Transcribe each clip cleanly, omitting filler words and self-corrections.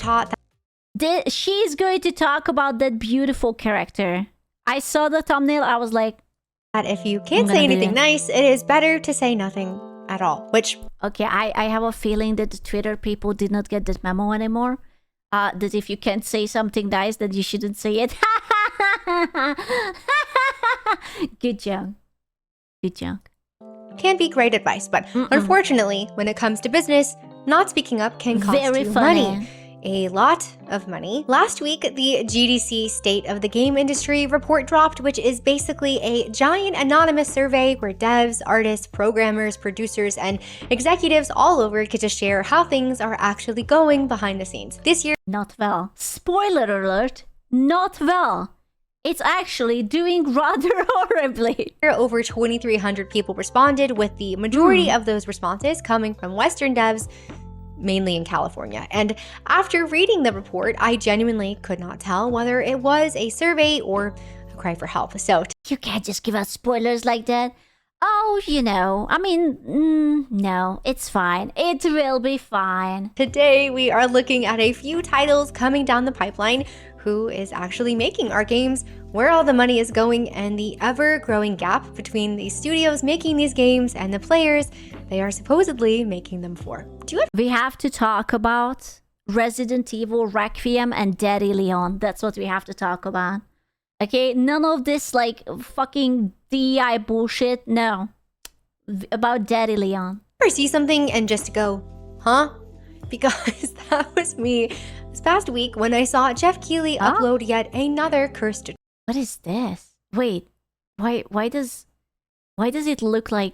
taught She's going to talk about that beautiful character. I saw the thumbnail, I was like, that if you can't say anything nice, it is better to say nothing at all. Which, okay, I have a feeling that the Twitter people did not get that memo anymore. That if you can't say something nice, then you shouldn't say it. Good joke. Good joke. can be great advice, but unfortunately, when it comes to business, not speaking up can cost Very you funny. money. A lot of money. Last week, the GDC State of the Game Industry report dropped, which is basically a giant anonymous survey where devs, artists, programmers, producers, and executives all over get to share how things are actually going behind the scenes. This year, Not well. Spoiler alert, not well. It's actually doing rather horribly. over 2,300 people responded, with the majority of those responses coming from Western devs, mainly in California. And after reading the report, I genuinely could not tell whether it was a survey or a cry for help. So You can't just give out spoilers like that. Oh, you know, I mean, no, it's fine. It will be fine. today we are looking at a few titles coming down the pipeline, who is actually making our games, where all the money is going, and the ever-growing gap between the studios making these games and the players they are supposedly making them for. Do you We have to talk about Resident Evil Requiem and Daddy Leon. That's what we have to talk about. Okay, none of this like fucking DEI bullshit. No. About Daddy Leon. ever see something and just go, huh? Because that was me this past week when I saw Jeff Keighley upload yet another cursed. What is this? Wait, why does it look like,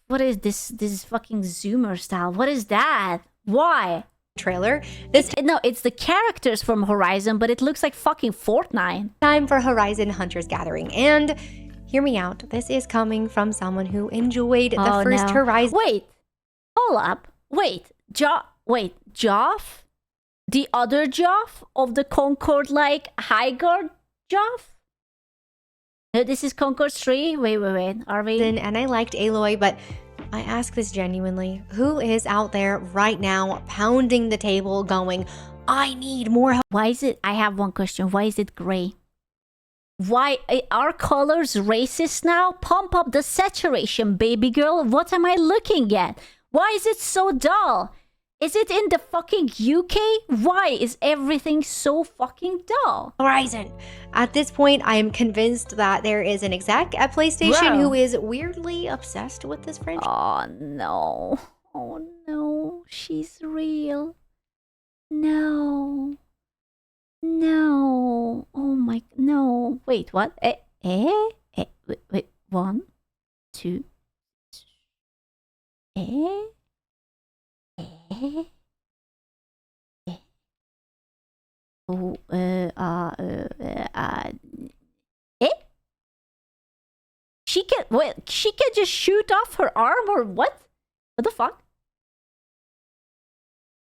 what is this? This is fucking Zoomer style. What is that? Why? Trailer. This No, it's the characters from Horizon, but it looks like fucking Fortnite. time for Horizon Hunters Gathering. And hear me out, this is coming from someone who enjoyed the first no. Horizon. Wait, hold up. Wait, Joff? The other Joff of the Concord, like, high guard Joff? No, this is Concord 3? Wait, are we? And I liked Aloy, but I ask this genuinely, who is out there right now pounding the table going, I need more help? Why is it, I have one question. Why is it gray? Why are colors racist now? Pump up the saturation, baby girl. What am I looking at? Why is it so dull? Is it in the fucking UK? Why is everything so fucking dull? Horizon. At this point, I am convinced that there is an exec at PlayStation Bro. who is weirdly obsessed with this franchise. Oh no. Oh no. She's real. No. No. Oh my. No. Wait, what? Wait. 1, 2. Oh, She can, wait, she can just shoot off her arm or what? What the fuck?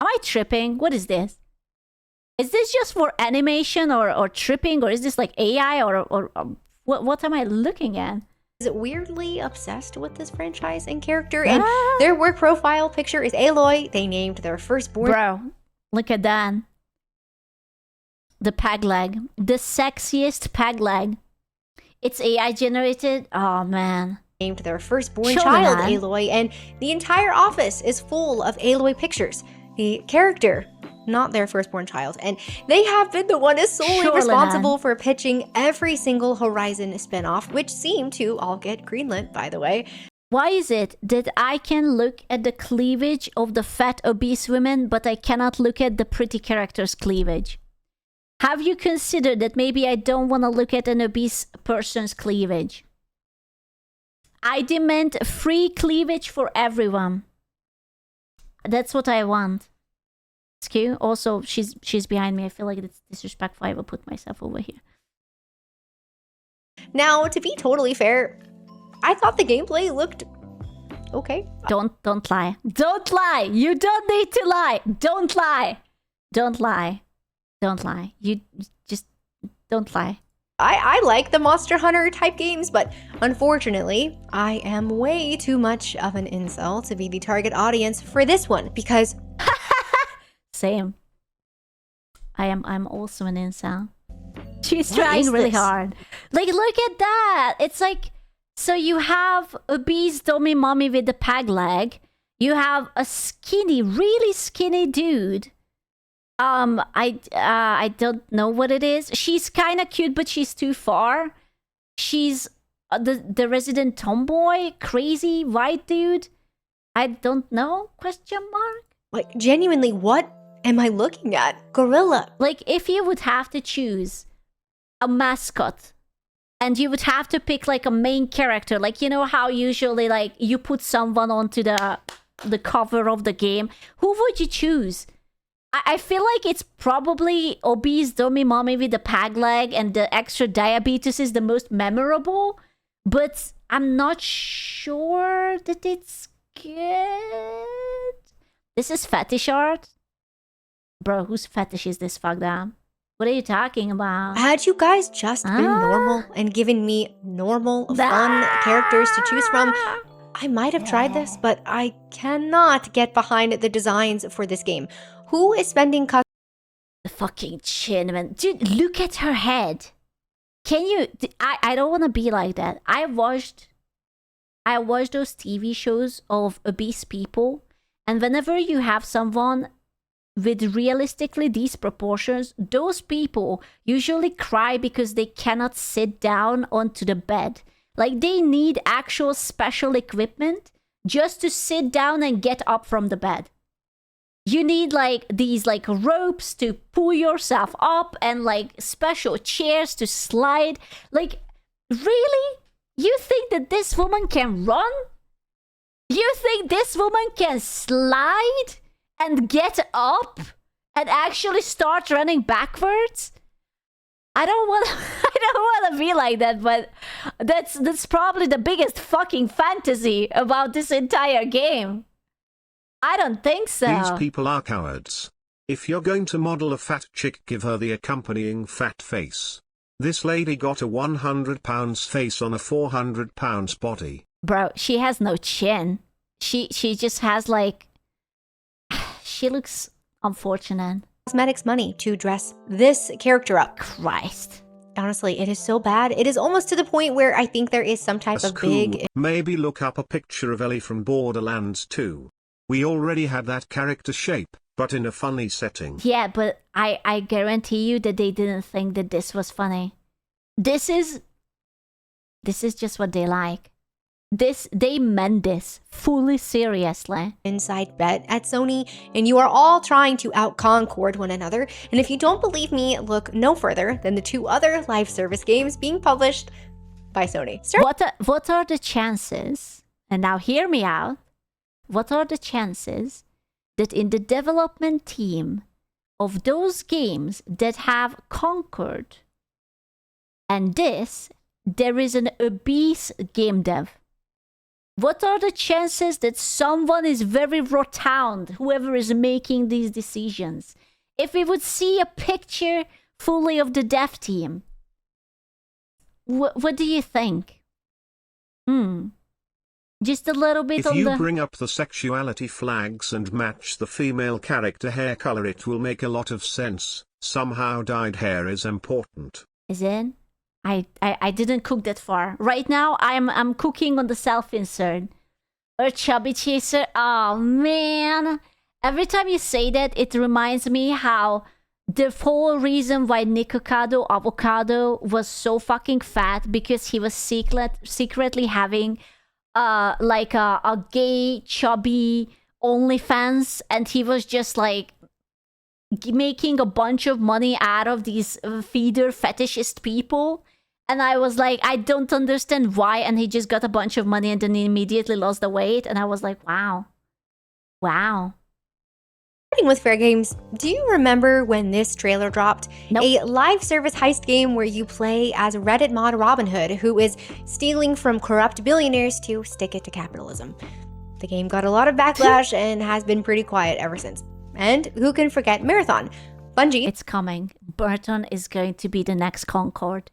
Am I tripping? What is this? Is this just for animation or tripping, or is this like AI or what am I looking at? Is weirdly obsessed with this franchise and character, and their work profile picture is Aloy. They named their firstborn. Bro, look at that. The peg leg. The sexiest peg leg. It's AI generated. Oh man. Named their firstborn Show child that. Aloy, and the entire office is full of Aloy pictures. The character, not their firstborn child, and they have been the one is solely Sure, responsible for pitching every single Horizon spinoff, which seem to all get greenlit, by the way. Why is it that I can look at the cleavage of the fat obese women, but I cannot look at the pretty character's cleavage? Have you considered that maybe I don't want to look at an obese person's cleavage? I demand free cleavage for everyone. That's what I want. Excuse. Also, she's behind me. I feel like it's disrespectful. I will put myself over here. Now, to be totally fair, I thought the gameplay looked okay. Don't lie. Don't lie. You don't need to lie. Don't lie. Don't lie. Don't lie. You just don't lie. I like the Monster Hunter type games, but unfortunately, I am way too much of an incel to be the target audience for this one, because same. I'm also an incel. She's What trying is really this? hard. Like, look at that. It's like, so you have obese dummy mommy with the peg leg. You have a skinny, really skinny dude. I don't know what it is. She's kind of cute, but she's too far. She's the resident tomboy, crazy white dude. I don't know? Question mark. Like, genuinely, what am I looking at? Gorilla. Like, if you would have to choose a mascot and you would have to pick like a main character, like, you know how usually like you put someone onto the cover of the game, who would you choose? I feel like it's probably obese dummy mommy with the peg leg and the extra diabetes is the most memorable, but I'm not sure that it's good. This is fetish art? Bro, whose fetish is this? Fuck them. What are you talking about? Had you guys just been normal and given me normal, fun characters to choose from, I might have tried this, but I cannot get behind the designs for this game. Who is spending The fucking chin, man. Dude, look at her head. Can you... I don't want to be like that. I watched those TV shows of obese people, and whenever you have someone with realistically these proportions, those people usually cry because they cannot sit down onto the bed. Like, they need actual special equipment just to sit down and get up from the bed. You need like these like ropes to pull yourself up and like special chairs to slide. Like, really? You think that this woman can run? You think this woman can slide and get up and actually start running backwards? I don't want to be like that, but that's probably the biggest fucking fantasy about this entire game. I don't think so. These people are cowards. If you're going to model a fat chick, give her the accompanying fat face. This lady got a 100 pounds face on a 400 pounds body. Bro, she has no chin. She just has like... She looks unfortunate. cosmetics money to dress this character up? Christ. Honestly, it is so bad. It is almost to the point where I think there is some type That's of cool. big... Maybe look up a picture of Ellie from Borderlands 2. We already had that character shape, but in a funny setting. Yeah, but I guarantee you that they didn't think that this was funny. This is just what they like. They meant this fully seriously. inside bet at Sony, and you are all trying to out-concord one another. And if you don't believe me, look no further than the 2 other live service games being published by Sony. What are the chances, and now hear me out, what are the chances that in the development team of those games that have Concord and this, there is an obese game dev? What are the chances that someone is very rotund, whoever is making these decisions? If we would see a picture fully of the dev team, what do you think? Just a little bit If on you bring up the sexuality flags and match the female character hair color, it will make a lot of sense. Somehow dyed hair is important. Is it? I didn't cook that far. Right now, I'm cooking on the self-insert. Or chubby chaser. Oh, man. Every time you say that, it reminds me how the whole reason why Nikocado Avocado was so fucking fat, because he was secretly having like a gay, chubby OnlyFans, and he was just like making a bunch of money out of these feeder fetishist people. And I was like, I don't understand why. And he just got a bunch of money and then he immediately lost the weight. And I was like, wow. Starting with fair games, do you remember when this trailer dropped? Nope. A live service heist game where you play as Reddit mod Robin Hood, who is stealing from corrupt billionaires to stick it to capitalism. The game got a lot of backlash and has been pretty quiet ever since. And who can forget Marathon? Bungie. It's coming. Burton is going to be the next Concord.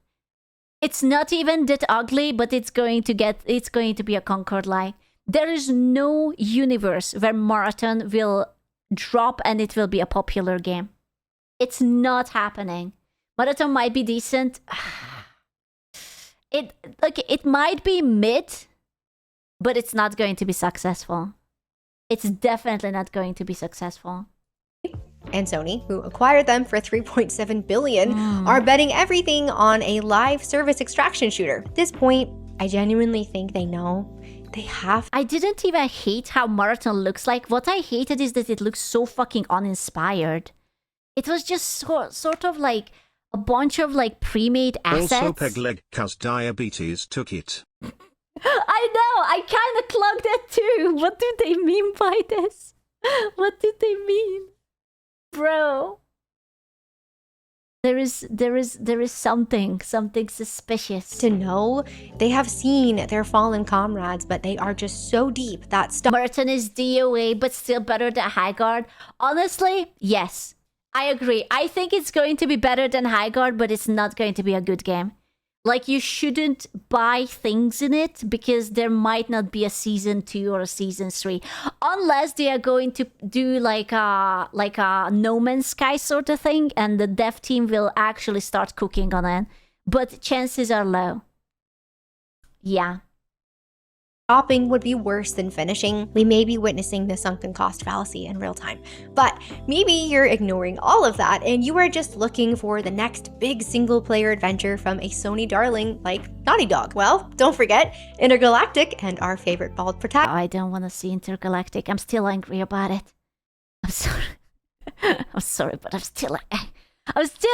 It's not even that ugly, but it's going to be a Concord like. There is no universe where Marathon will drop and it will be a popular game. It's not happening. Marathon might be decent. It might be mid, but it's not going to be successful. It's definitely not going to be successful. And Sony, who acquired them for $3.7 billion, are betting everything on a live service extraction shooter. At this point, I genuinely think they know they have. I didn't even hate how Marathon looks like. What I hated is that it looks so fucking uninspired. It was just sort of like a bunch of like pre-made assets. Also peg leg cause diabetes took it. I know, I kind of clogged that too. What do they mean by this? What did they mean? Bro. There is something suspicious. To know they have seen their fallen comrades, but they are just so deep that stuff. Merton is DOA, but still better than Highguard. Honestly, yes. I agree. I think it's going to be better than Highguard, but it's not going to be a good game. Like, you shouldn't buy things in it because there might not be a season 2 or a season 3, unless they are going to do like a No Man's Sky sort of thing, and the dev team will actually start cooking on it. But chances are low. Yeah. Stopping would be worse than finishing. We may be witnessing the sunken cost fallacy in real time. But maybe you're ignoring all of that and you are just looking for the next big single-player adventure from a Sony darling like Naughty Dog. Well, don't forget Intergalactic and our favorite bald protagonist. I don't want to see Intergalactic. I'm still angry about it. I'm sorry. I'm sorry, but I'm still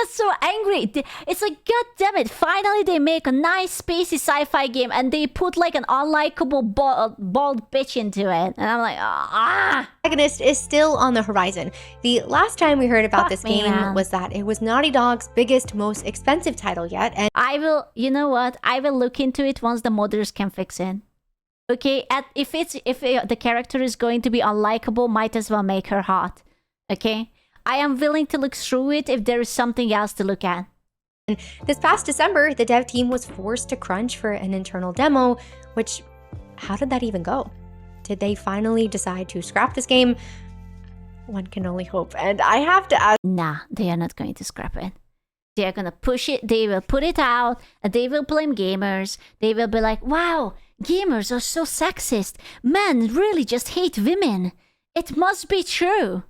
so angry. It's like, god damn it, finally they make a nice spacey sci-fi game and they put like an unlikable bald bitch into it. And I'm like, ah. Protagonist is still on the horizon. The last time we heard about this game man. was that it was Naughty Dog's biggest, most expensive title yet. And I will, you know what? I will look into it once the modders can fix it. Okay, if the character is going to be unlikable, might as well make her hot. Okay? I am willing to look through it if there is something else to look at. This past December, the dev team was forced to crunch for an internal demo, which, how did that even go? Did they finally decide to scrap this game? One can only hope, and I have to ask. Nah, they are not going to scrap it. They are gonna push it, they will put it out, and they will blame gamers. They will be like, wow, gamers are so sexist. Men really just hate women. It must be true.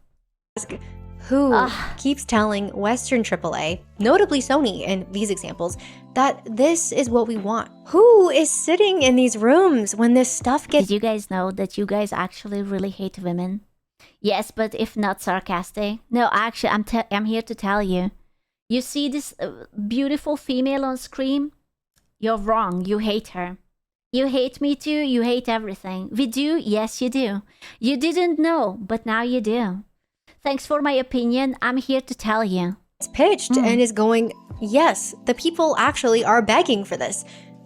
Who keeps telling Western AAA, notably Sony in these examples, that this is what we want? Who is sitting in these rooms when this stuff gets— Did you guys know that you guys actually really hate women? Yes, but if not sarcastic. No, actually, I'm here to tell you. You see this beautiful female on screen? You're wrong. You hate her. You hate me too. You hate everything. We do? Yes, you do. You didn't know, but now you do. Thanks for my opinion. I'm here to tell you. It's pitched and is going, yes, the people actually are begging for this.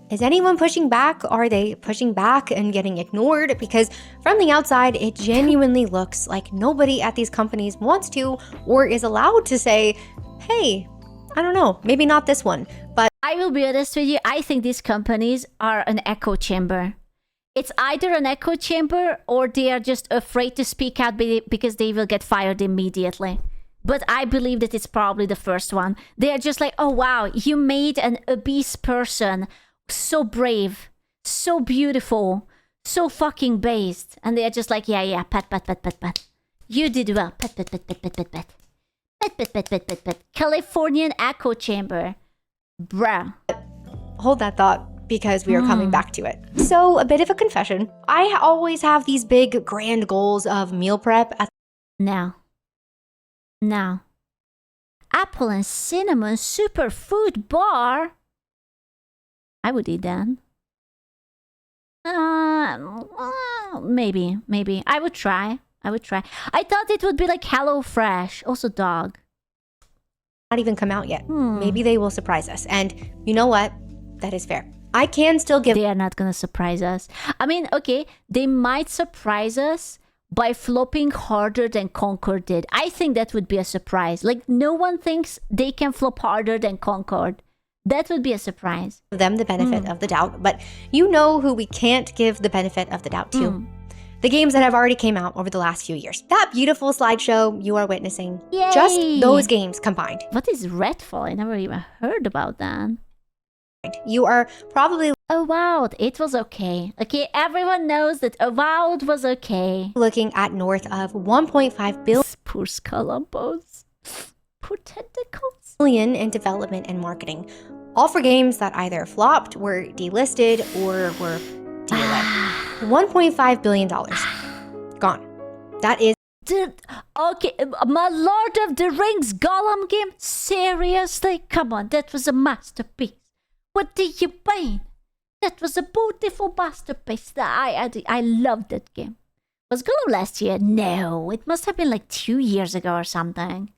Is anyone pushing back? Are they pushing back and getting ignored? Because from the outside, it genuinely looks like nobody at these companies wants to or is allowed to say, hey, I don't know, maybe not this one. But I will be honest with you, I think these companies are an echo chamber. It's either an echo chamber or they are just afraid to speak out because they will get fired immediately. But I believe that it's probably the first one. They are just like, oh wow, you made an obese person so brave, so beautiful, so fucking based. And they are just like, yeah, pat. You did well, pat. Californian echo chamber. Bruh. hold that thought, because we are coming back to it. So, a bit of a confession. I always have these big, grand goals of meal prep at— No. Apple and cinnamon superfood bar? I would eat that. Maybe. I would try. I thought it would be like HelloFresh, also dog. Not even come out yet. Maybe they will surprise us. And you know what? That is fair. I can still give— They are not gonna surprise us. I mean, okay, they might surprise us by flopping harder than Concord did. I think that would be a surprise. Like, no one thinks they can flop harder than Concord. That would be a surprise. them the benefit of the doubt, but you know who we can't give the benefit of the doubt to? the games that have already came out over the last few years. That beautiful slideshow you are witnessing, Yay! just those games combined. What is Redfall? I never even heard about that. You are probably Avowed, it was okay. Okay, everyone knows that Avowed was okay. looking at north of 1.5 Poor Scalambos. Poor tentacles. billion in development and marketing, all for games that either flopped, were delisted, or were DOA. $1.5 billion gone. That is Okay, my Lord of the Rings Gollum game? Seriously? Come on, that was a masterpiece. What do you mean? That was a beautiful masterpiece. I loved that game. Was Gollum last year? No, it must have been like 2 years ago or something.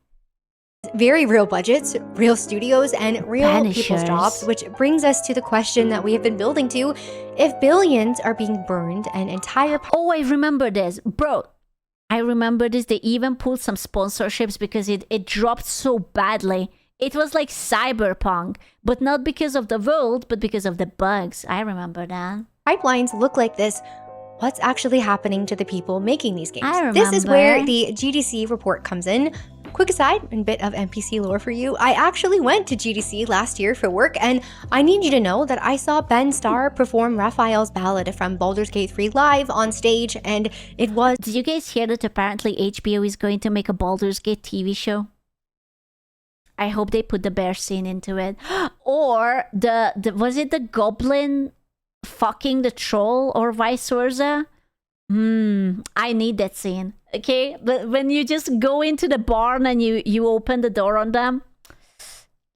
very real budgets, real studios, and real people's Banishers. jobs, which brings us to the question that we have been building to. If billions are being burned and entire Oh, I remember this. Bro, I remember this. They even pulled some sponsorships because it dropped so badly. It was like Cyberpunk, but not because of the world, but because of the bugs. I remember that. pipelines look like this, what's actually happening to the people making these games? I This is where remember. the GDC report comes in. Quick aside and bit of NPC lore for you. I actually went to GDC last year for work, and I need you to know that I saw Ben Starr perform Raphael's Ballad from Baldur's Gate 3 live on stage, and it was Did you guys hear that apparently HBO is going to make a Baldur's Gate TV show? I hope they put the bear scene into it. Or the was it the goblin fucking the troll or vice versa? I need that scene. Okay? But when you just go into the barn and you open the door on them.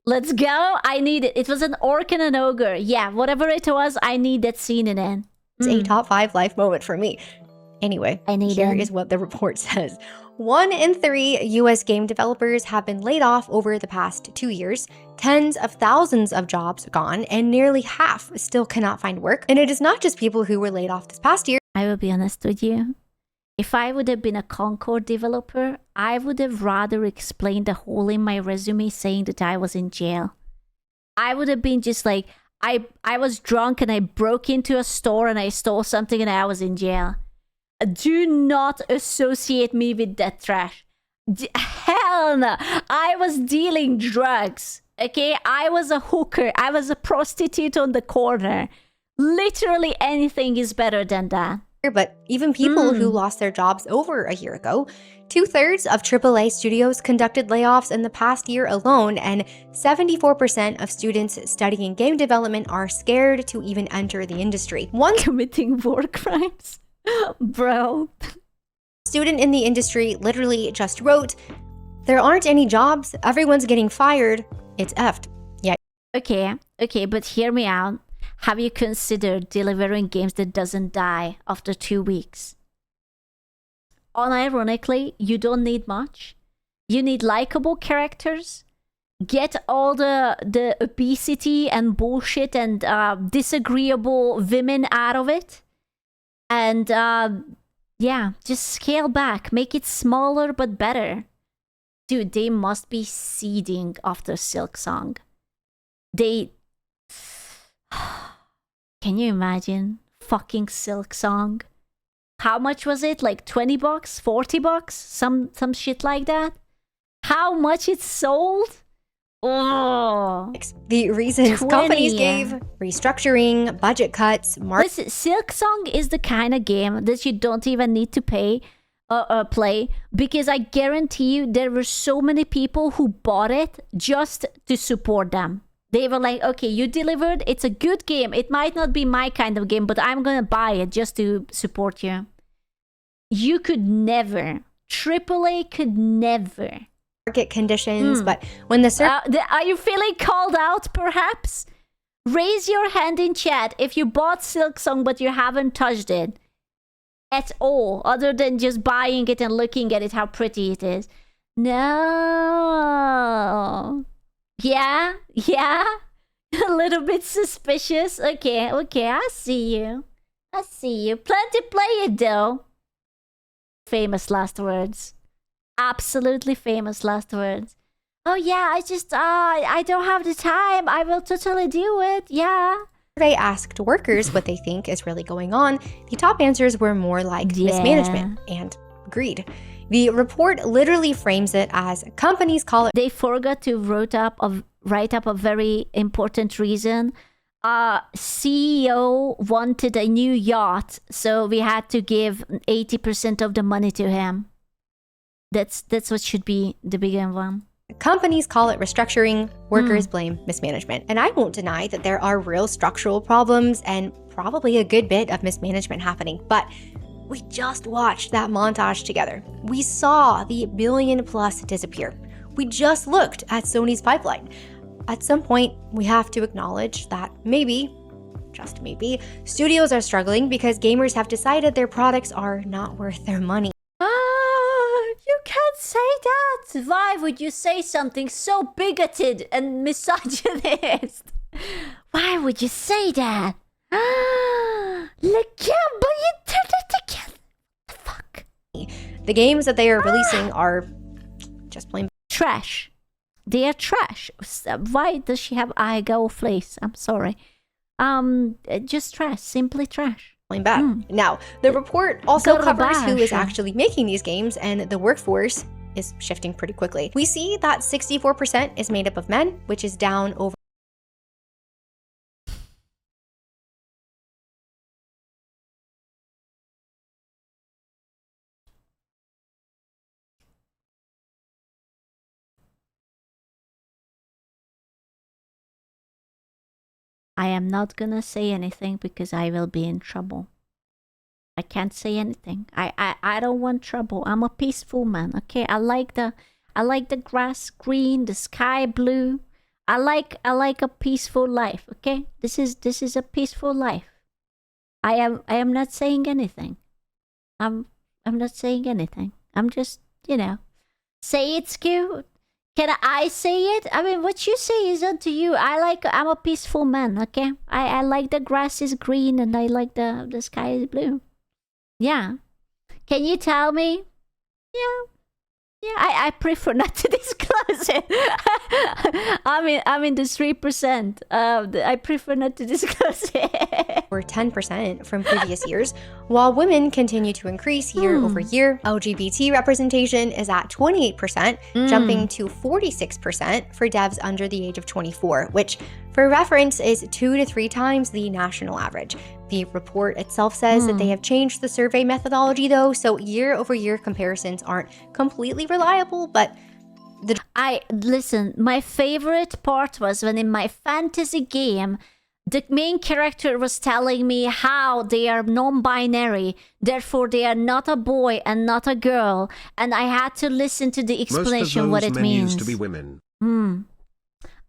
Let's go. I need it. It was an orc and an ogre. Yeah, whatever it was, I need that scene in it. a top 5 life moment for me. Anyway, I need here it. is what the report says. 1 in 3 US game developers have been laid off over the past 2 years, tens of thousands of jobs gone, and nearly half still cannot find work. And it is not just people who were laid off this past year. I will be honest with you. If I would have been a Concord developer, I would have rather explained the hole in my resume saying that I was in jail. I would have been just like, I was drunk and I broke into a store and I stole something and I was in jail. Do not associate me with that trash. Hell no. I was dealing drugs. Okay? I was a hooker. I was a prostitute on the corner. Literally anything is better than that. But even people who lost their jobs over a year ago, 2/3 of AAA studios conducted layoffs in the past year alone, and 74% of students studying game development are scared to even enter the industry. One Committing war crimes. Bro. student in the industry literally just wrote, "There aren't any jobs, everyone's getting fired, it's effed." Yeah, Okay, but hear me out. Have you considered delivering games that doesn't die after 2 weeks? Unironically, you don't need much. You need likable characters. Get all the obesity and bullshit and disagreeable women out of it. And yeah, just scale back. Make it smaller but better. Dude, they must be seething after Silksong. Can you imagine? Fucking Silksong. How much was it? Like $20? $40? Some shit like that? How much it sold? Oh. the reasons 20, companies yeah. gave: restructuring, budget cuts, Listen, Silksong is the kind of game that you don't even need to play, because I guarantee you there were so many people who bought it just to support them. They were like, okay, you delivered. It's a good game. It might not be my kind of game, but I'm going to buy it just to support you. You could never. AAA could never. market conditions, but when the Are you feeling called out, perhaps? Raise your hand in chat if you bought Silksong but you haven't touched it at all, other than just buying it and looking at it, how pretty it is. No. Yeah? A little bit suspicious. Okay, I see you. Plan to play it though. Famous last words. Absolutely famous last words. Oh yeah, I don't have the time. I will totally do it. Yeah. survey asked workers what they think is really going on, the top answers were more like mismanagement and greed. The report literally frames it as companies call it. They forgot to write up a very important reason. CEO wanted a new yacht, so we had to give 80% of the money to him. That's what should be the bigger one. Companies call it restructuring, workers blame mismanagement. And I won't deny that there are real structural problems and probably a good bit of mismanagement happening, but we just watched that montage together. We saw the $1 billion+ disappear. We just looked at Sony's pipeline. At some point, we have to acknowledge that maybe, just maybe, studios are struggling because gamers have decided their products are not worth their money. You can't say that! Why would you say something so bigoted and misogynist? Why would you say that? Fuck. The games that they are releasing are just plain trash. They are trash. Why does she have go face? I'm sorry. Just trash. Simply trash. plain bad. Now, the report also covers who is actually making these games, and the workforce is shifting pretty quickly. We see that 64% is made up of men, which is down over. I am not gonna say anything because I will be in trouble. I can't say anything. I don't want trouble. I'm a peaceful man, okay? I like the grass green, the sky blue. I like a peaceful life, okay? This is a peaceful life. I am not saying anything. I'm not saying anything. I'm just, say it's cute. Can I say it? I mean, what you say is up to you. I'm a peaceful man, okay? I like the grass is green and I like the sky is blue. Yeah. Can you tell me? Yeah. I prefer not to disclose it. I'm in the 3%. I prefer not to disclose it. Or 10% from previous years, while women continue to increase year over year. LGBT representation is at 28%, jumping to 46% for devs under the age of 24, which, for reference, is 2 to 3 times the national average. The report itself says that they have changed the survey methodology, though, so year-over-year comparisons aren't completely reliable, but listen, my favorite part was when in my fantasy game, the main character was telling me how they are non-binary, therefore they are not a boy and not a girl, and I had to listen to the explanation what it means. Used to be women.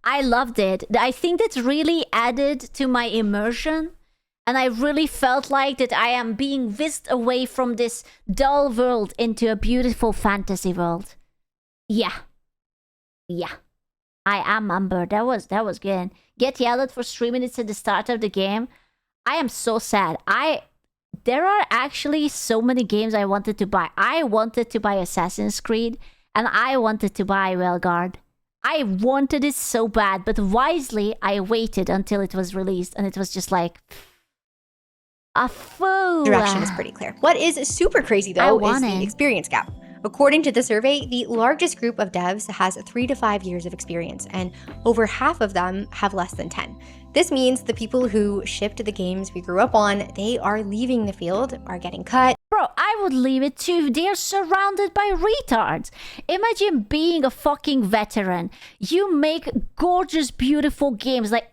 I loved it. I think that really added to my immersion. And I really felt like that I am being whisked away from this dull world into a beautiful fantasy world. Yeah. I am Amber. That was good. Get yelled at for 3 minutes at the start of the game. I am so sad. There are actually so many games I wanted to buy. I wanted to buy Assassin's Creed and I wanted to buy Wellguard. I wanted it so bad, but wisely I waited until it was released and it was just like a fool. Direction is pretty clear. What is super crazy, though, is the experience gap. According to the survey, the largest group of devs has 3 to 5 years of experience, and over half of them have less than 10. This means the people who shipped the games we grew up on, they are leaving the field, are getting cut. Bro, I would leave it too. They're surrounded by retards. Imagine being a fucking veteran. You make gorgeous, beautiful games like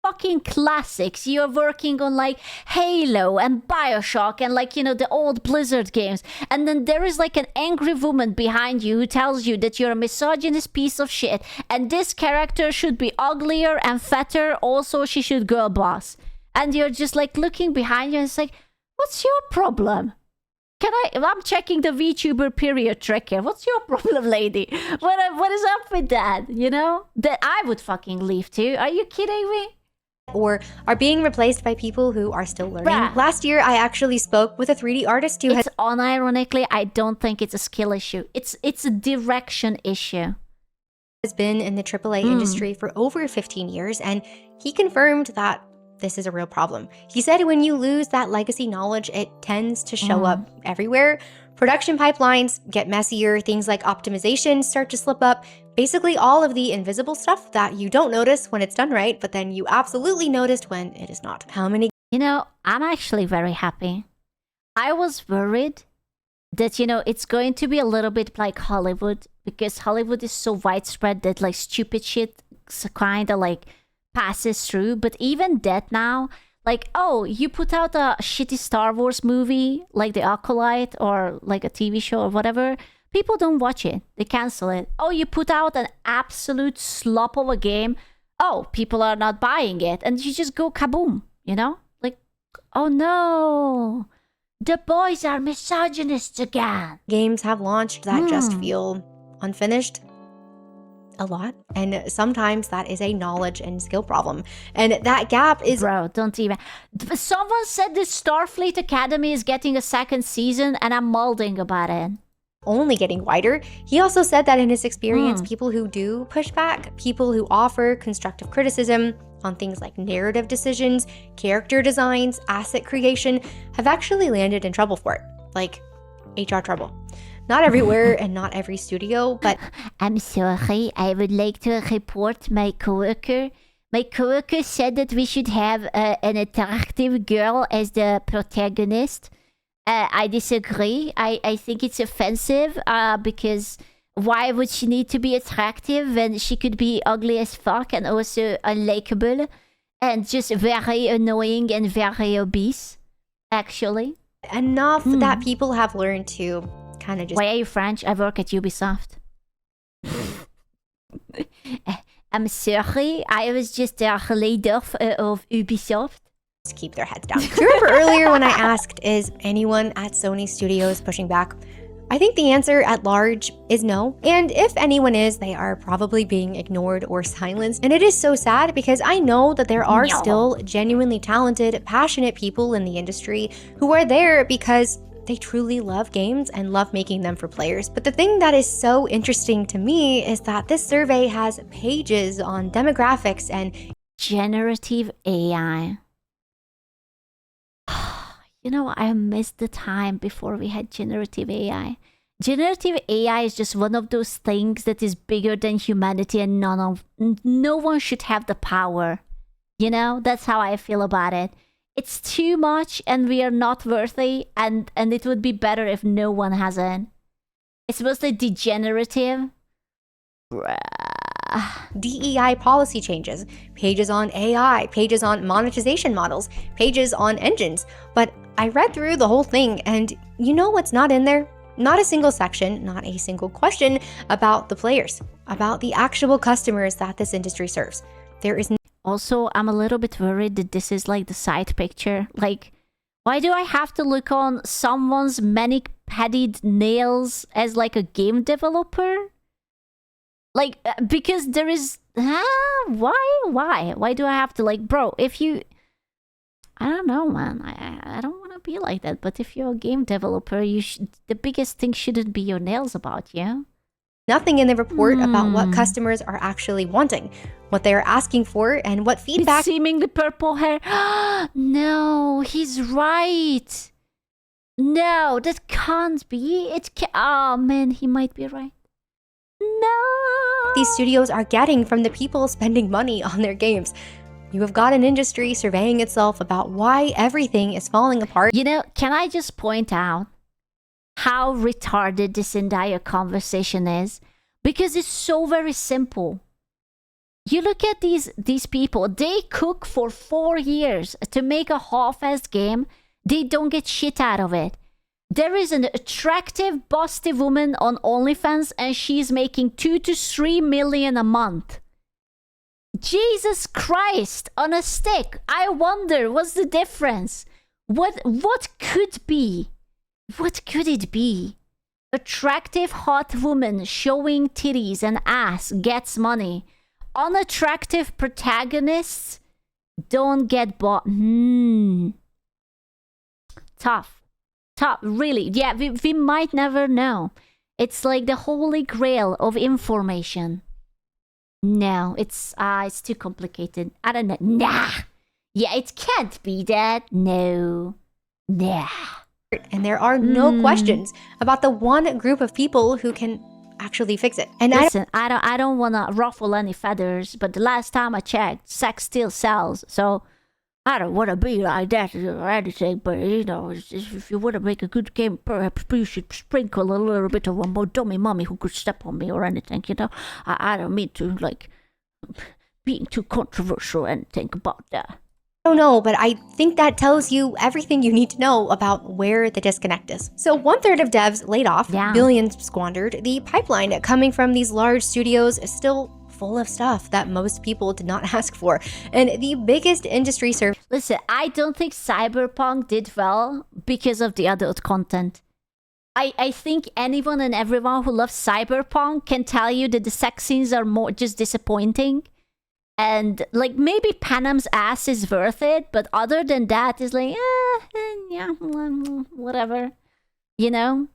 fucking classics. You're working on like Halo and Bioshock and like, the old Blizzard games. And then there is like an angry woman behind you who tells you that you're a misogynist piece of shit. And this character should be uglier and fatter. Also, she should girl boss. And you're just like looking behind you and it's like, what's your problem? I'm checking the VTuber period tracker. What's your problem, lady? What is up with that? That I would fucking leave too. Are you kidding me? Or are being replaced by people who are still learning. Last year, I actually spoke with a 3D artist who It's unironically, I don't think it's a skill issue. It's a direction issue. Has been in the AAA industry for over 15 years, and he confirmed that this is a real problem. He said when you lose that legacy knowledge, it tends to show up everywhere. Production pipelines get messier, things like optimization start to slip up. Basically all of the invisible stuff that you don't notice when it's done right, but then you absolutely noticed when it is not. How many? You know, I'm actually very happy. I was worried that, you know, it's going to be a little bit like Hollywood, because Hollywood is so widespread that like stupid shit kind of like passes through. But even that now, like, oh, you put out a shitty Star Wars movie like The Acolyte or like a TV show or whatever, people don't watch it. They cancel it. Oh, you put out an absolute slop of a game. Oh, people are not buying it. And you just go kaboom, you know? Like, oh no, the boys are misogynists again. Games have launched that just feel unfinished a lot, and sometimes that is a knowledge and skill problem, and that gap is— Bro, don't even— someone said the Starfleet Academy is getting a second season, and I'm molding about it. Only getting wider. He also said that in his experience, people who do push back, people who offer constructive criticism on things like narrative decisions, character designs, asset creation, have actually landed in trouble for it, like HR trouble. Not everywhere and not every studio, but— I'm sorry, I would like to report my coworker. My coworker said that we should have an attractive girl as the protagonist. I disagree. I think it's offensive because why would she need to be attractive when she could be ugly as fuck and also unlikable and just very annoying and very obese, actually? enough that people have learned to kind of just— Why are you French? I work at Ubisoft. I'm sorry, I was just laid off of Ubisoft. keep their heads down. Do you remember earlier when I asked, is anyone at Sony Studios pushing back? I think the answer at large is no. And if anyone is, they are probably being ignored or silenced. And it is so sad because I know that there are still genuinely talented, passionate people in the industry who are there because they truly love games and love making them for players. But the thing that is so interesting to me is that this survey has pages on demographics and generative AI. You know, I missed the time before we had generative AI. Generative AI is just one of those things that is bigger than humanity and no one should have the power. You know, that's how I feel about it. It's too much and we are not worthy and it would be better if no one has it. It's mostly degenerative. DEI policy changes, pages on AI, pages on monetization models, pages on engines. But I read through the whole thing and you know what's not in there? Not a single section, not a single question about the players, about the actual customers that this industry serves. There is Also, I'm a little bit worried that this is like the side picture. Like, why do I have to look on someone's many-headed nails as like a game developer? Like, because there is... Why? Why do I have to, like, bro, if you... I don't know, man. I don't want to be like that. But if you're a game developer, the biggest thing shouldn't be your nails about you. Nothing in the report about what customers are actually wanting, what they are asking for, and what feedback... It's seemingly purple hair. No, he's right. No, that can't be. Oh, man, he might be right. No. These studios are getting from the people spending money on their games. You have got an industry surveying itself about why everything is falling apart. You know, can I just point out how retarded this entire conversation is? Because it's so very simple. You look at these people, they cook for 4 years to make a half-assed game. They don't get shit out of it. There is an attractive, busty woman on OnlyFans and she's making 2 to 3 million a month. Jesus Christ, on a stick. I wonder, what's the difference? What could be? What could it be? Attractive hot woman showing titties and ass gets money. Unattractive protagonists don't get bought. Tough, really. Yeah, we might never know. It's like the holy grail of information. No, it's too complicated. I don't know. Nah, Yeah, it can't be that. No. Nah. And there are no questions about the one group of people who can actually fix it. And listen, I don't want to ruffle any feathers, but the last time I checked, sex still sells. So I don't want to be like that or anything, but you know, if you want to make a good game, perhaps you should sprinkle a little bit of a more dummy mommy who could step on me or anything, you know. I don't mean to, like, being too controversial or anything about that. I don't know, but I think that tells you everything you need to know about where the disconnect is. So 1/3 of devs laid off, billions squandered. The pipeline coming from these large studios is still full of stuff that most people did not ask for. And the biggest industry survey. Listen, I don't think Cyberpunk did well because of the adult content. I think anyone and everyone who loves Cyberpunk can tell you that the sex scenes are more just disappointing. And like maybe Panam's ass is worth it, but other than that, it's like, yeah, whatever, you know?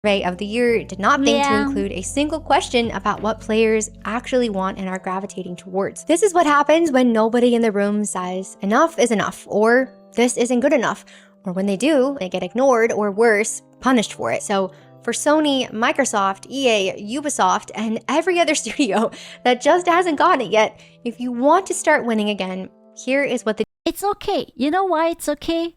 Survey of the year did not think to include a single question about what players actually want and are gravitating towards. This is what happens when nobody in the room says enough is enough, or this isn't good enough, or when they do, they get ignored, or worse, punished for it. So for Sony, Microsoft, EA, Ubisoft, and every other studio that just hasn't gotten it yet, if you want to start winning again, here is what the— It's okay. You know why it's okay?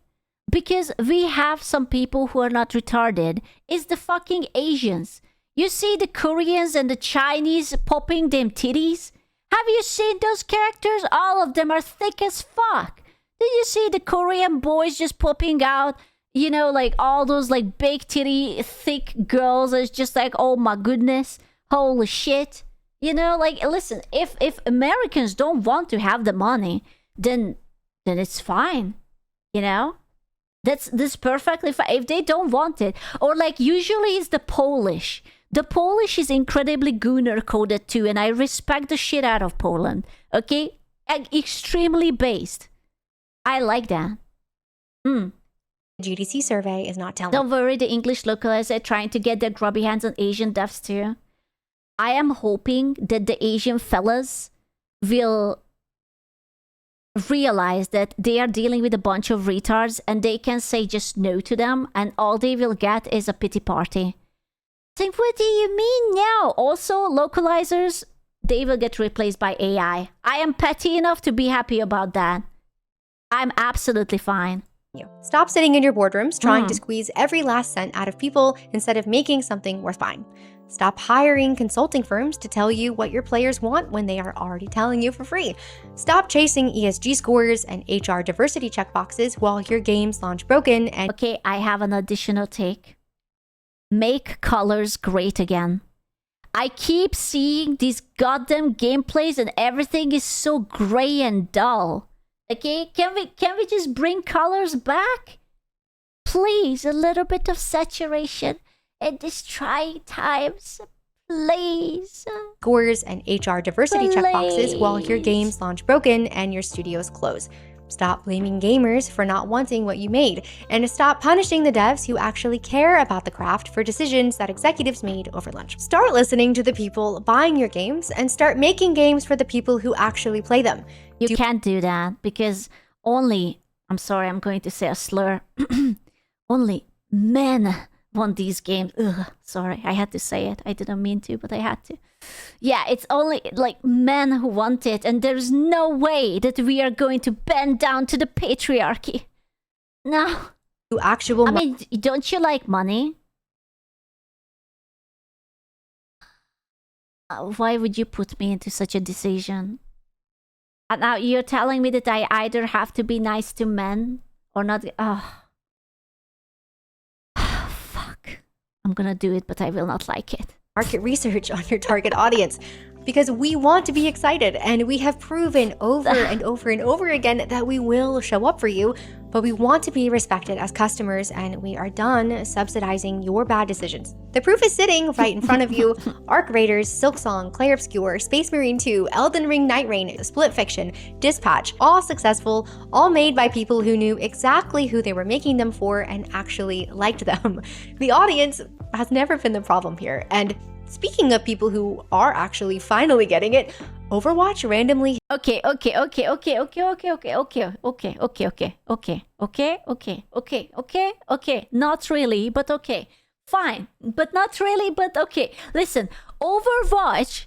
Because we have some people who are not retarded. It's the fucking Asians. You see the Koreans and the Chinese popping them titties? Have you seen those characters? All of them are thick as fuck. Did you see the Korean boys just popping out? You know, like all those like big titty, thick girls. It's just like, oh my goodness, holy shit. You know, like, listen, if Americans don't want to have the money, then it's fine. You know, that's perfectly fine. If they don't want it, or like usually it's the Polish. The Polish is incredibly Gunner coded too, and I respect the shit out of Poland. Okay, extremely based. I like that. GDC survey is not telling. Don't worry, the English localizers are trying to get their grubby hands on Asian devs too. I am hoping that the Asian fellas will realize that they are dealing with a bunch of retards and they can say just no to them, and all they will get is a pity party. Think, what do you mean now? Also, localizers, they will get replaced by AI. I am petty enough to be happy about that. I'm absolutely fine. Stop sitting in your boardrooms trying to squeeze every last cent out of people instead of making something worth buying. Stop hiring consulting firms to tell you what your players want when they are already telling you for free. Stop chasing ESG scores and HR diversity checkboxes while your games launch broken and— Okay, I have an additional take. Make colors great again. I keep seeing these goddamn gameplays and everything is so gray and dull. Okay, can we just bring colors back? Please, a little bit of saturation at these trying times. Please. Scores and HR diversity checkboxes while your games launch broken and your studios close. Stop blaming gamers for not wanting what you made, and stop punishing the devs who actually care about the craft for decisions that executives made over lunch. Start listening to the people buying your games and start making games for the people who actually play them. You can't do that because only, I'm sorry, I'm going to say a slur, only men want these games. Ugh, sorry, I had to say it. I didn't mean to, but I had to. Yeah, it's only like men who want it, and there's no way that we are going to bend down to the patriarchy. No. I mean, don't you like money? Why would you put me into such a decision? And now you're telling me that I either have to be nice to men or not. Oh. Fuck. I'm gonna do it, but I will not like it. Market research on your target audience, because we want to be excited, and we have proven over and over and over again that we will show up for you, but we want to be respected as customers, and we are done subsidizing your bad decisions. The proof is sitting right in front of you. Arc Raiders, Silksong, Clair Obscure, Space Marine 2, Elden Ring Night Rain, Split Fiction, Dispatch, all successful, all made by people who knew exactly who they were making them for and actually liked them. The audience has never been the problem here, and speaking of people who are actually finally getting it, Overwatch randomly Okay. Not really, but okay. Fine, but not really, but okay. Listen, Overwatch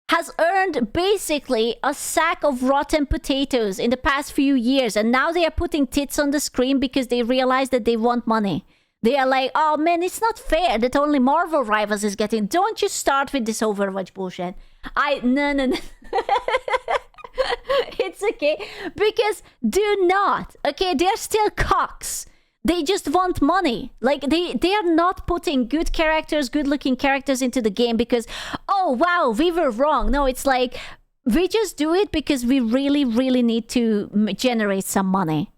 has earned basically a sack of rotten potatoes in the past few years, and now they are putting tits on the screen because they realize that they want money. They are like, oh man, it's not fair that only Marvel Rivals is getting. Don't you start with this Overwatch bullshit. No. It's okay. Because do not. Okay, they're still cocks. They just want money. Like, they are not putting good characters, good looking characters into the game because, oh wow, we were wrong. No, it's like, we just do it because we really, really need to generate some money.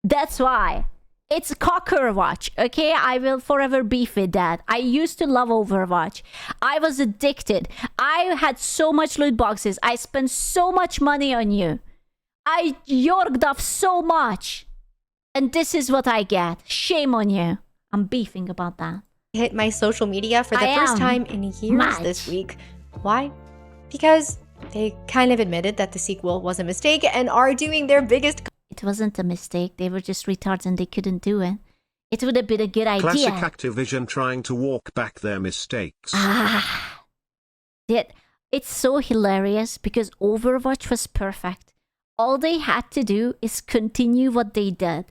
That's why. It's Cockerwatch, okay? I will forever beef with that. I used to love Overwatch. I was addicted. I had so much loot boxes. I spent so much money on you. I yorked off so much. And this is what I get. Shame on you. I'm beefing about that. hit my social media for the first time in years this week. Why? Because they kind of admitted that the sequel was a mistake and are doing their biggest... It wasn't a mistake. They were just retards and they couldn't do it. It would have been a good idea. Classic Activision trying to walk back their mistakes. It's so hilarious because Overwatch was perfect. All they had to do is continue what they done.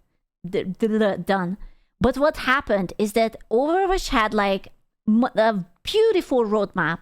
But what happened is that Overwatch had like a beautiful roadmap.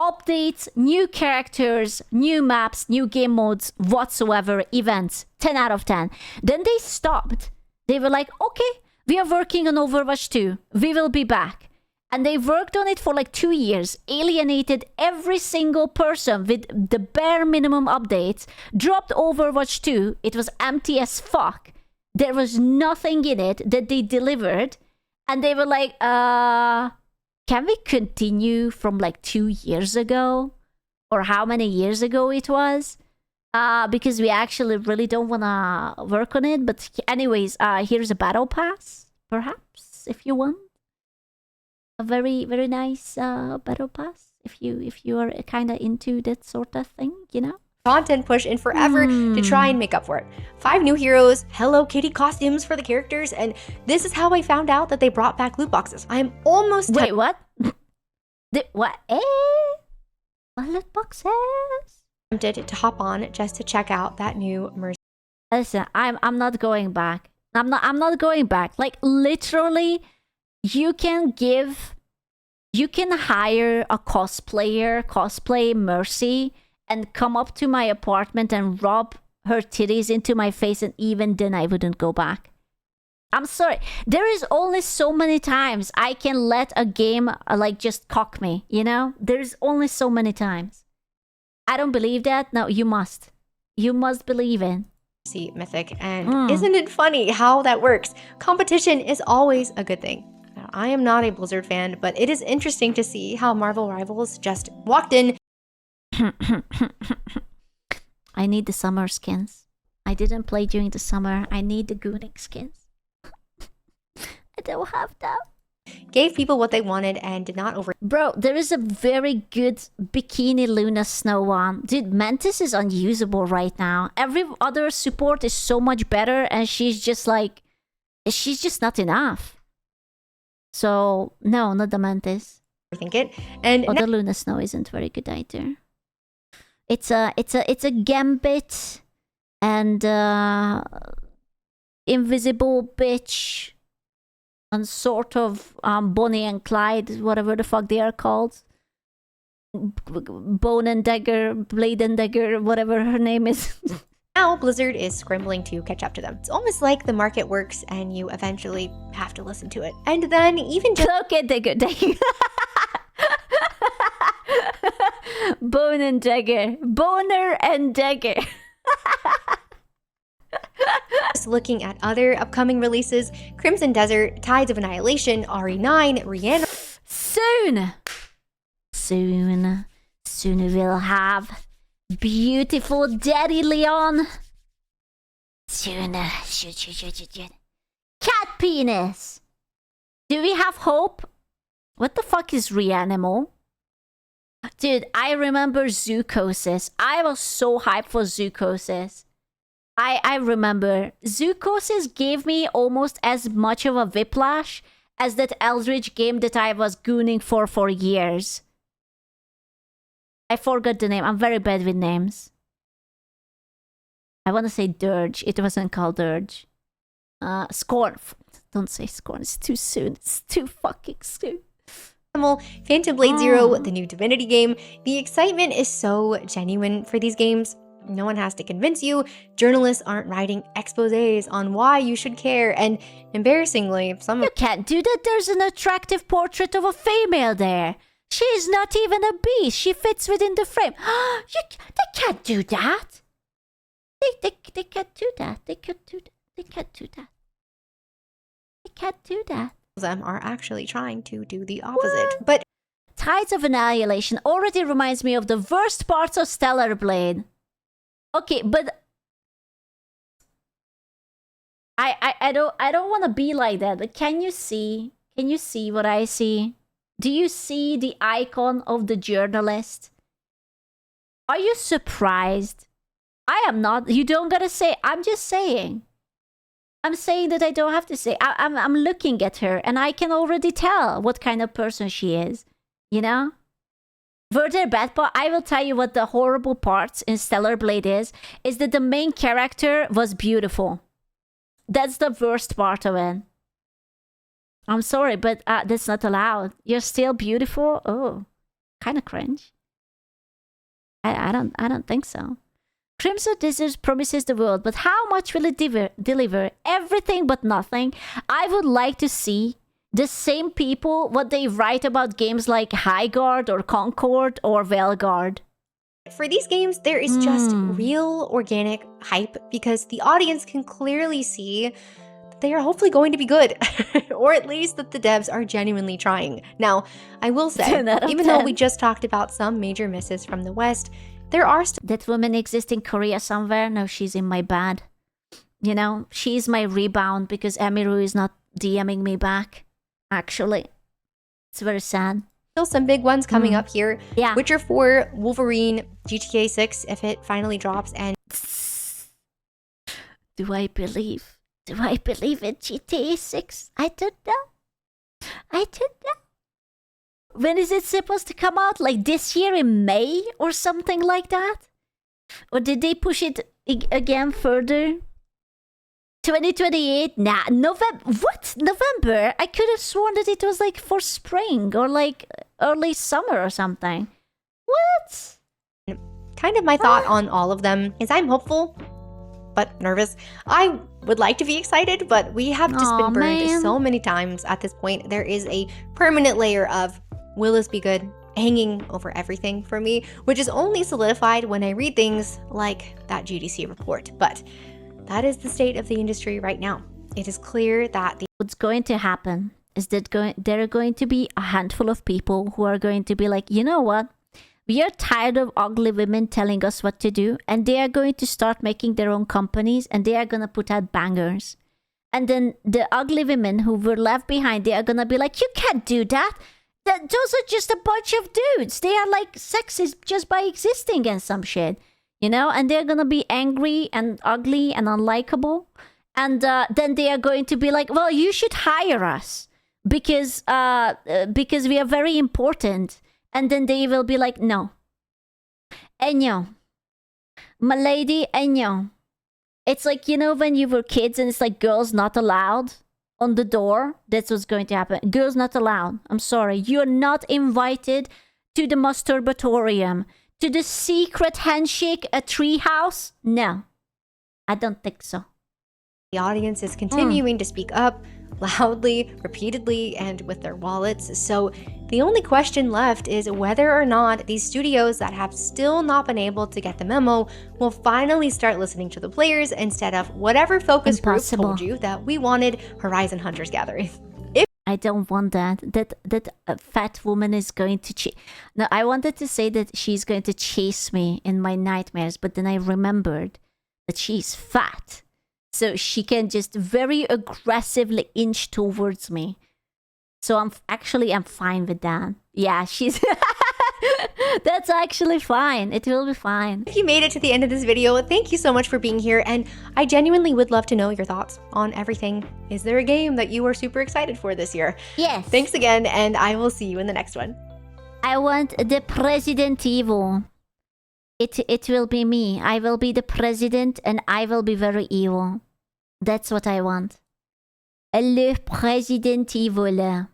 Updates, new characters, new maps, new game modes, whatsoever, events, 10 out of 10. Then they stopped. They were like, okay, we are working on Overwatch 2. We will be back. And they worked on it for like 2 years, alienated every single person with the bare minimum updates, dropped Overwatch 2. It was empty as fuck. There was nothing in it that they delivered. And they were like, can we continue from like 2 years ago? Or how many years ago it was? Because we actually really don't want to work on it. But anyways, here's a battle pass, perhaps, if you want. A very, very nice battle pass, if you are kind of into that sort of thing, you know? Content push in forever to try and make up for it. 5 new heroes, Hello Kitty costumes for the characters, and this is how I found out that they brought back loot boxes. I am almost... Wait, what? What? What loot boxes? Tempted to hop on just to check out that new mercy. Listen, I'm not going back. I'm not going back. Like, literally, you can hire a cosplay Mercy, and come up to my apartment and rub her titties into my face, and even then I wouldn't go back. I'm sorry. There is only so many times I can let a game like just cock me, you know? There's only so many times. I don't believe that. No, you must. You must believe it. See, Mythic, and isn't it funny how that works? Competition is always a good thing. Now, I am not a Blizzard fan, but it is interesting to see how Marvel Rivals just walked in. I need the summer skins. I didn't play during the summer. I need the Gooning skins. I don't have them. Gave people what they wanted and did not over... Bro, there is a very good Bikini Luna Snow one. Dude, Mantis is unusable right now. Every other support is so much better and she's just like... She's just not enough. So, no, not the Mantis. Think it. And the Luna Snow isn't very good either. It's a Gambit and Invisible Bitch and sort of Bonnie and Clyde, whatever the fuck they are called. Bone and Dagger, Blade and Dagger, whatever her name is. Now Blizzard is scrambling to catch up to them. It's almost like the market works and you eventually have to listen to it. And then even just... Okay, Dagger. Bone and Dagger. Boner and Dagger. Just looking at other upcoming releases, Crimson Desert, Tides of Annihilation, RE9, Rihanna. Soon we'll have beautiful Daddy Leon. Soon. Cat penis. Do we have hope? What the fuck is Reanimal? Dude, I remember Zoocosis. I was so hyped for Zoocosis. I remember Zoocosis gave me almost as much of a whiplash as that Eldritch game that I was gooning for years. I forgot the name. I'm very bad with names. I want to say Dirge. It wasn't called Dirge. Scorn. Don't say Scorn. It's too soon. It's too fucking soon. Phantom Blade Zero, the new Divinity game. The excitement is so genuine for these games. No one has to convince you. Journalists aren't writing exposés on why you should care, and embarrassingly, You can't do that. There's an attractive portrait of a female there. She's not even a beast. She fits within the frame. They can't do that. They can't do that. They can't do that. They can't do that. They can't do that. them are actually trying to do the opposite. But Tides of Annihilation already reminds me of the worst parts of Stellar Blade. Okay, but I don't want to be like that. But can you see what I see? Do you see the icon of the journalist? Are you surprised? I am not. You don't gotta say. I'm just saying. I'm saying that I don't have to say. I'm looking at her and I can already tell what kind of person she is. You know? Were there bad parts? I will tell you what the horrible parts in Stellar Blade is that the main character was beautiful. That's the worst part of it. I'm sorry, but that's not allowed. You're still beautiful? Oh, kind of cringe. I don't think so. Crimson Desert promises the world, but how much will it deliver? Everything but nothing. I would like to see the same people, what they write about games like Highguard or Concord or Veilguard. for these games, there is just real organic hype because the audience can clearly see that they are hopefully going to be good, or at least that the devs are genuinely trying. Now, I will say, 10 out of even though 10. we just talked about some major misses from the West, there are still That woman exists in Korea somewhere? No, she's in my bad. You know, she's my rebound because Emiru is not DMing me back. Actually, it's very sad. some big ones coming up here. Yeah. Witcher 4, Wolverine, GTA 6, if it finally drops, and Do I believe in GTA 6? I don't know. When is it supposed to come out? Like this year in May or something like that? Or did they push it again further? 2028? Nah, November. What? November? I could have sworn that it was like for spring or like early summer or something. What? kind of my thought on all of them is I'm hopeful, but nervous. I would like to be excited, but we have just been burned so many times at this point. There is a permanent layer of, will this be good, hanging over everything for me, which is only solidified when I read things like that GDC report. But that is the state of the industry right now. It is clear that What's going to happen is that there are going to be a handful of people who are going to be like, you know what? We are tired of ugly women telling us what to do, and they are going to start making their own companies, and they are going to put out bangers. And then the ugly women who were left behind, they are going to be like, you can't do that. Those are just a bunch of dudes. They are like sexist just by existing and some shit, you know? And they're going to be angry and ugly and unlikable. And then they are going to be like, well, you should hire us because we are very important. And then they will be like, no. Enyo. My lady, Enyo. It's like, you know, when you were kids and it's like girls not allowed on the door. That's what's going to happen. Girls not allowed. I'm sorry. You're not invited to the masturbatorium. To the secret handshake at treehouse? No. I don't think so. the audience is continuing to speak up loudly, repeatedly, and with their wallets. So the only question left is whether or not these studios that have still not been able to get the memo will finally start listening to the players instead of whatever focus group told you that we wanted Horizon Hunters Gathering. I don't want that. That fat woman is going to chase. No, I wanted to say that she's going to chase me in my nightmares, but then I remembered that she's fat. So she can just very aggressively inch towards me. So I'm fine with that. Yeah, she's That's actually fine. It will be fine. If you made it to the end of this video, thank you so much for being here, and I genuinely would love to know your thoughts on everything. Is there a game that you are super excited for this year? Yes. Thanks again, and I will see you in the next one. I want the President Evil. It will be me. I will be the president and I will be very evil. That's what I want. Le President Evil.